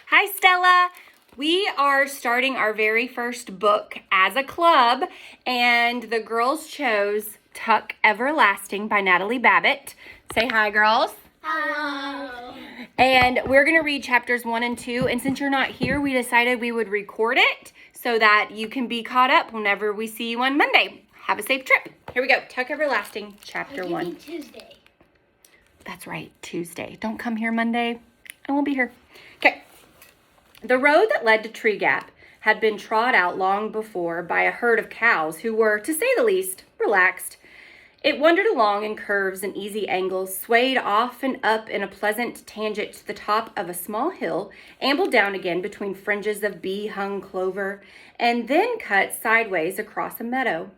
Hi, Stella. We are starting our very first book as a club, and the girls chose Tuck Everlasting by Natalie Babbitt. Say hi, girls. Hello. And we're going to read chapters 1 and 2, and since you're not here, we decided we would record it so that you can be caught up whenever we see you on Monday. Have a safe trip. Here we go. Tuck Everlasting, chapter 1. Tuesday. That's right, Tuesday. Don't come here Monday. I won't be here. Okay. The road that led to Tree Gap had been trod out long before by a herd of cows who were, to say the least, relaxed. It wandered along in curves and easy angles, swayed off and up in a pleasant tangent to the top of a small hill, ambled down again between fringes of bee-hung clover, and then cut sideways across a meadow.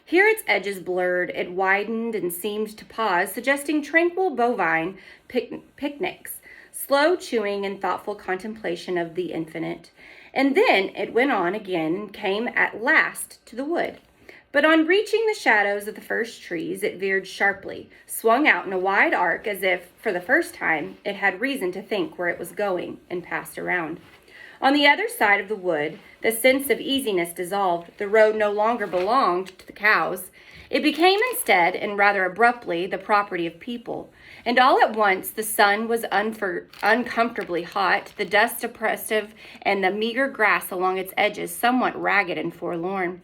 Here its edges blurred, it widened and seemed to pause, suggesting tranquil bovine picnics, slow chewing and thoughtful contemplation of the infinite. And then it went on again and came at last to the wood. But on reaching the shadows of the first trees, it veered sharply, swung out in a wide arc as if, for the first time, it had reason to think where it was going, and passed around. On the other side of the wood, the sense of easiness dissolved. The road no longer belonged to the cows. It became instead, and rather abruptly, the property of people. And all at once the sun was uncomfortably hot, the dust oppressive, and the meager grass along its edges somewhat ragged and forlorn.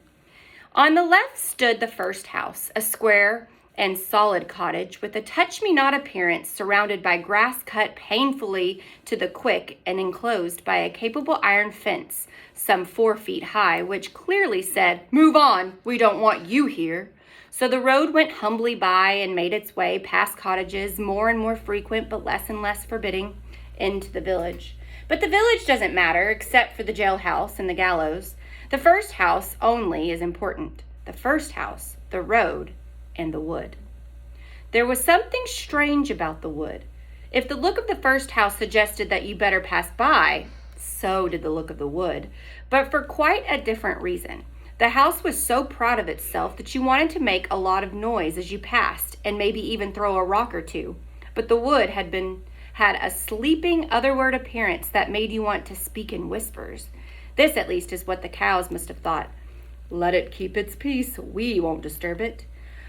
On the left stood the first house, a square and solid cottage with a touch-me-not appearance, surrounded by grass cut painfully to the quick and enclosed by a capable iron fence some 4 feet high, which clearly said, "Move on, we don't want you here." So the road went humbly by and made its way past cottages, more and more frequent but less and less forbidding, into the village. But the village doesn't matter, except for the jailhouse and the gallows. The first house only is important. The first house, the road, and the wood. There was something strange about the wood. If the look of the first house suggested that you better pass by, so did the look of the wood, but for quite a different reason. The house was so proud of itself that you wanted to make a lot of noise as you passed, and maybe even throw a rock or two. But the wood had a sleeping, otherward appearance that made you want to speak in whispers. This, at least, is what the cows must have thought. Let it keep its peace. We won't disturb it.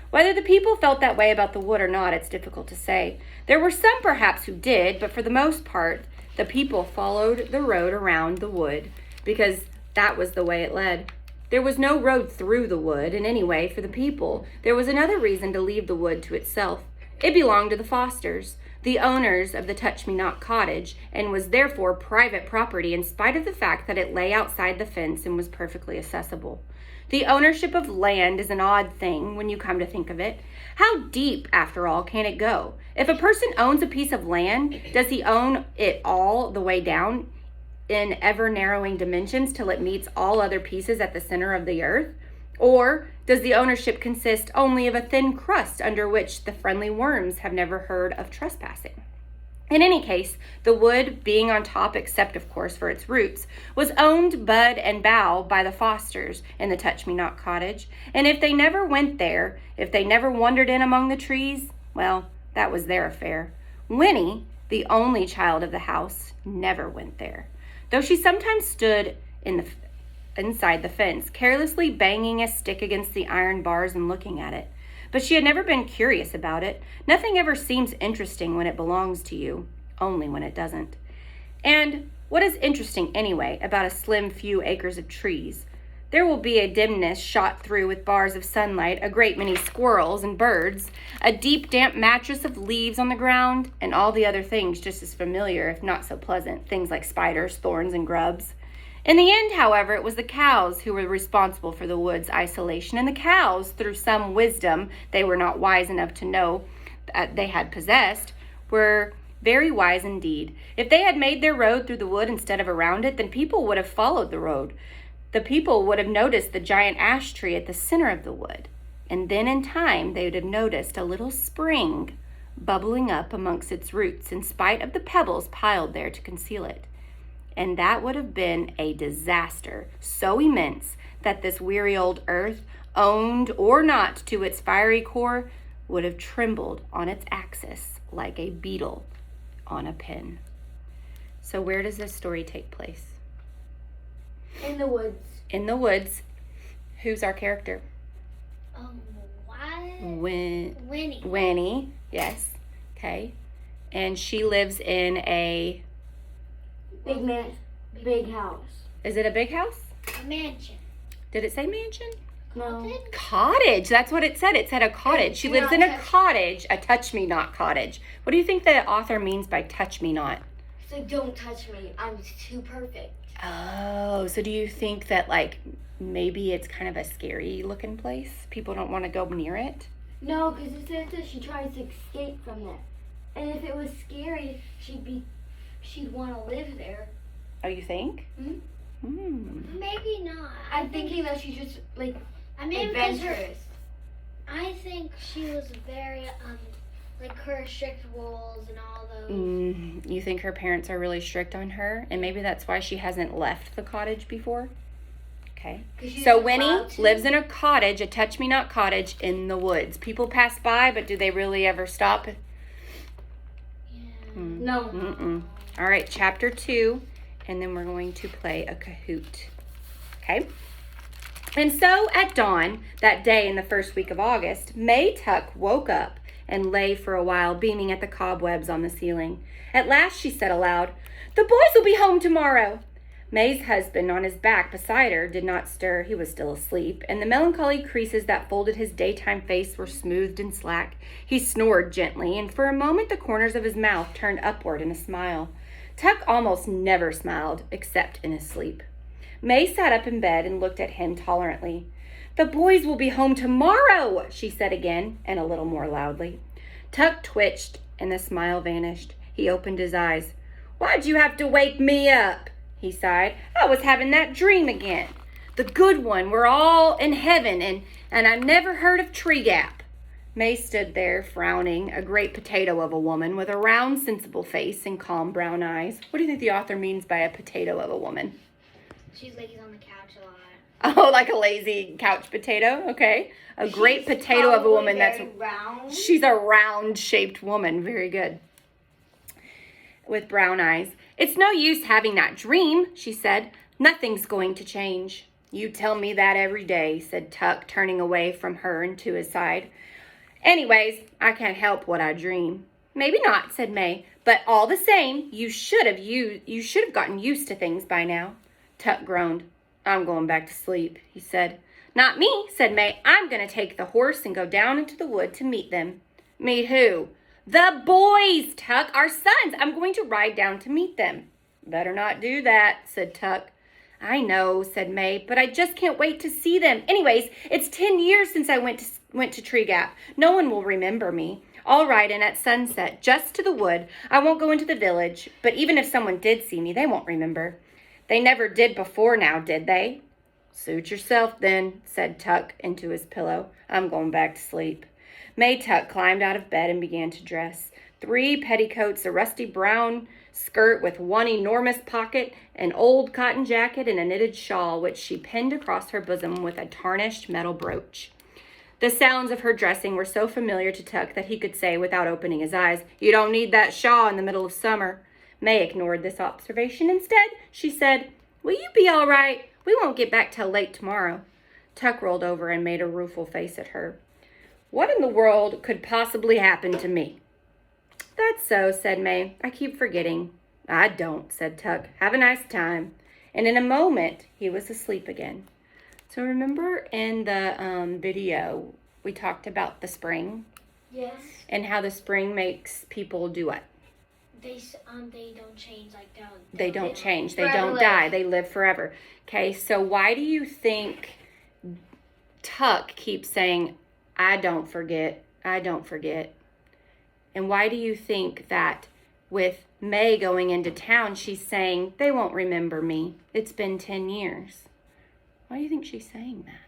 Whether the people felt that way about the wood or not, it's difficult to say. There were some, perhaps, who did, but for the most part, the people followed the road around the wood because that was the way it led. There was no road through the wood, and anyway, for the people, there was another reason to leave the wood to itself. It belonged to the Fosters, the owners of the Touch-Me-Not cottage, and was therefore private property in spite of the fact that it lay outside the fence and was perfectly accessible. The ownership of land is an odd thing when you come to think of it. How deep, after all, can it go? If a person owns a piece of land, does he own it all the way down in ever-narrowing dimensions till it meets all other pieces at the center of the earth? Or does the ownership consist only of a thin crust under which the friendly worms have never heard of trespassing? In any case, the wood, being on top except, of course, for its roots, was owned bud and bough by the Fosters in the Touch-Me-Not cottage, and if they never went there, if they never wandered in among the trees, well, that was their affair. Winnie, the only child of the house, never went there, though she sometimes stood inside the fence, carelessly banging a stick against the iron bars and looking at it. But she had never been curious about it. Nothing ever seems interesting when it belongs to you, only when it doesn't. And what is interesting anyway about a slim few acres of trees? There will be a dimness shot through with bars of sunlight, a great many squirrels and birds, a deep damp mattress of leaves on the ground, and all the other things just as familiar, if not so pleasant, things like spiders, thorns, and grubs. In the end, however, it was the cows who were responsible for the wood's isolation, and the cows, through some wisdom they were not wise enough to know that they had possessed, were very wise indeed. If they had made their road through the wood instead of around it, then people would have followed the road. The people would have noticed the giant ash tree at the center of the wood, and then in time they would have noticed a little spring bubbling up amongst its roots in spite of the pebbles piled there to conceal it. And that would have been a disaster so immense that this weary old earth, owned or not to its fiery core, would have trembled on its axis like a beetle on a pin. So where does this story take place? In the woods. In the woods. Who's our character? What? Winnie. Winnie, yes. Okay. And she lives in a... Big house. Is it a big house? A mansion. Did it say mansion? No. Cottage. That's what it said. It said a cottage. She lives in a cottage, a touch-me-not cottage. What do you think the author means by touch-me-not? So don't touch me. I'm too perfect. Oh, so do you think that, like, maybe it's kind of a scary-looking place? People don't want to go near it? No, because it says that she tries to escape from it. And if it was scary, she'd want to live there. Oh, you think? Maybe not. I'm thinking that she's just, like, I mean, because adventurous. I think she was very, like her strict rules and all those. You think her parents are really strict on her? And maybe that's why she hasn't left the cottage before? Okay. So Winnie lives in a cottage, a touch-me-not cottage in the woods. People pass by, but do they really ever stop? Yeah. No. All right, chapter 2, and then we're going to play a Kahoot. Okay? And so at dawn, that day in the first week of August, May Tuck woke up and lay for a while, beaming at the cobwebs on the ceiling. At last she said aloud, "The boys will be home tomorrow." May's husband, on his back beside her, did not stir. He was still asleep, and the melancholy creases that folded his daytime face were smoothed and slack. He snored gently, and for a moment the corners of his mouth turned upward in a smile. Tuck almost never smiled, except in his sleep. May sat up in bed and looked at him tolerantly. "The boys will be home tomorrow," she said again, and a little more loudly. Tuck twitched, and the smile vanished. He opened his eyes. "Why'd you have to wake me up?" he sighed. "I was having that dream again. The good one. We're all in heaven, and I never heard of Tree Gap." May stood there, frowning, a great potato of a woman with a round, sensible face and calm brown eyes. What do you think the author means by a potato of a woman? She's lays on the couch a lot. Oh, like a lazy couch potato? Okay. A great potato of a woman that's round. She's a round-shaped woman. Very good. With brown eyes. "It's no use having that dream," she said. "Nothing's going to change." "You tell me that every day," said Tuck, turning away from her and to his side. "Anyways, I can't help what I dream." "Maybe not," said May, "but all the same, you should have gotten used to things by now." Tuck groaned. "I'm going back to sleep," he said. "Not me," said May. "I'm going to take the horse and go down into the wood to meet them." "Meet who?" "The boys, Tuck, our sons. I'm going to ride down to meet them." "Better not do that," said Tuck. "I know," said May, "but I just can't wait to see them. Anyways, it's 10 years since I went to Tree Gap. No one will remember me. I'll ride in at sunset, just to the wood. I won't go into the village, but even if someone did see me, they won't remember. They never did before now, did they?" "Suit yourself then," said Tuck into his pillow. "I'm going back to sleep." May Tuck climbed out of bed and began to dress. 3 petticoats, a rusty brown skirt with one enormous pocket, an old cotton jacket, and a knitted shawl, which she pinned across her bosom with a tarnished metal brooch. The sounds of her dressing were so familiar to Tuck that he could say without opening his eyes, "You don't need that shawl in the middle of summer." May ignored this observation. Instead, she said, "Will you be all right? We won't get back till late tomorrow." Tuck rolled over and made a rueful face at her. "What in the world could possibly happen to me?" "That's so," said May. "I keep forgetting." "I don't," said Tuck. "Have a nice time." And in a moment, he was asleep again. So remember in the video, we talked about the spring? Yes. And how the spring makes people do what? They don't change, like They don't change. They Forever don't live. die. They live forever. Okay, so why do you think Tuck keeps saying, "I don't forget, I don't forget"? And why do you think that with May going into town, she's saying, "They won't remember me. It's been 10 years." Why do you think she's saying that?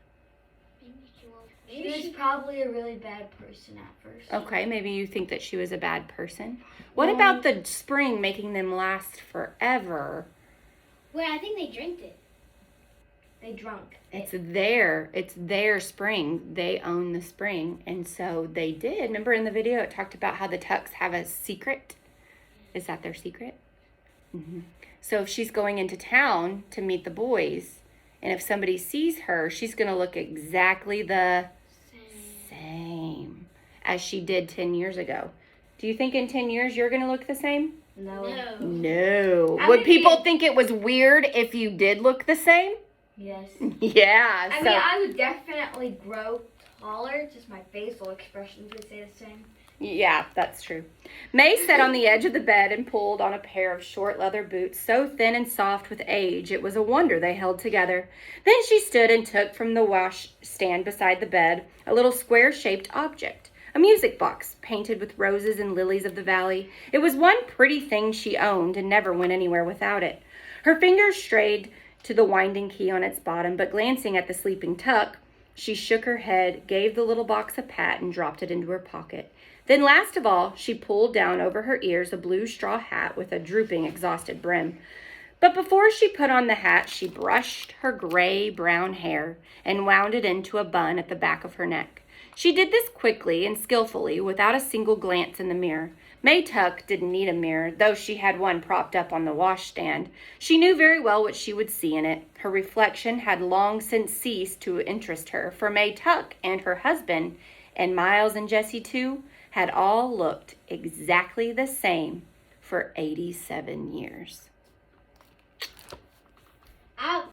She was probably a really bad person at first. Okay, maybe you think that she was a bad person. What about the spring making them last forever? Well, I think they drank it. They drunk. It's their spring. They own the spring. And so they did. Remember in the video it talked about how the Tucks have a secret? Is that their secret? So if she's going into town to meet the boys, and if somebody sees her, she's going to look exactly the same as she did 10 years ago. Do you think in 10 years you're going to look the same? No. No. I Would would people be- think it was weird if you did look the same? Yes. Yeah. I mean, I would definitely grow taller. Just my facial expressions would stay the same. Yeah, that's true. May sat on the edge of the bed and pulled on a pair of short leather boots so thin and soft with age it was a wonder they held together. Then she stood and took from the washstand beside the bed a little square-shaped object, a music box painted with roses and lilies of the valley. It was one pretty thing she owned and never went anywhere without it. Her fingers strayed to the winding key on its bottom, but glancing at the sleeping Tuck, she shook her head, gave the little box a pat, and dropped it into her pocket. Then last of all, she pulled down over her ears a blue straw hat with a drooping, exhausted brim. But before she put on the hat, she brushed her gray-brown hair and wound it into a bun at the back of her neck. She did this quickly and skillfully, without a single glance in the mirror. May Tuck didn't need a mirror, though she had one propped up on the washstand. She knew very well what she would see in it. Her reflection had long since ceased to interest her, for May Tuck and her husband, and Miles and Jessie too, had all looked exactly the same for 87 years. Ouch.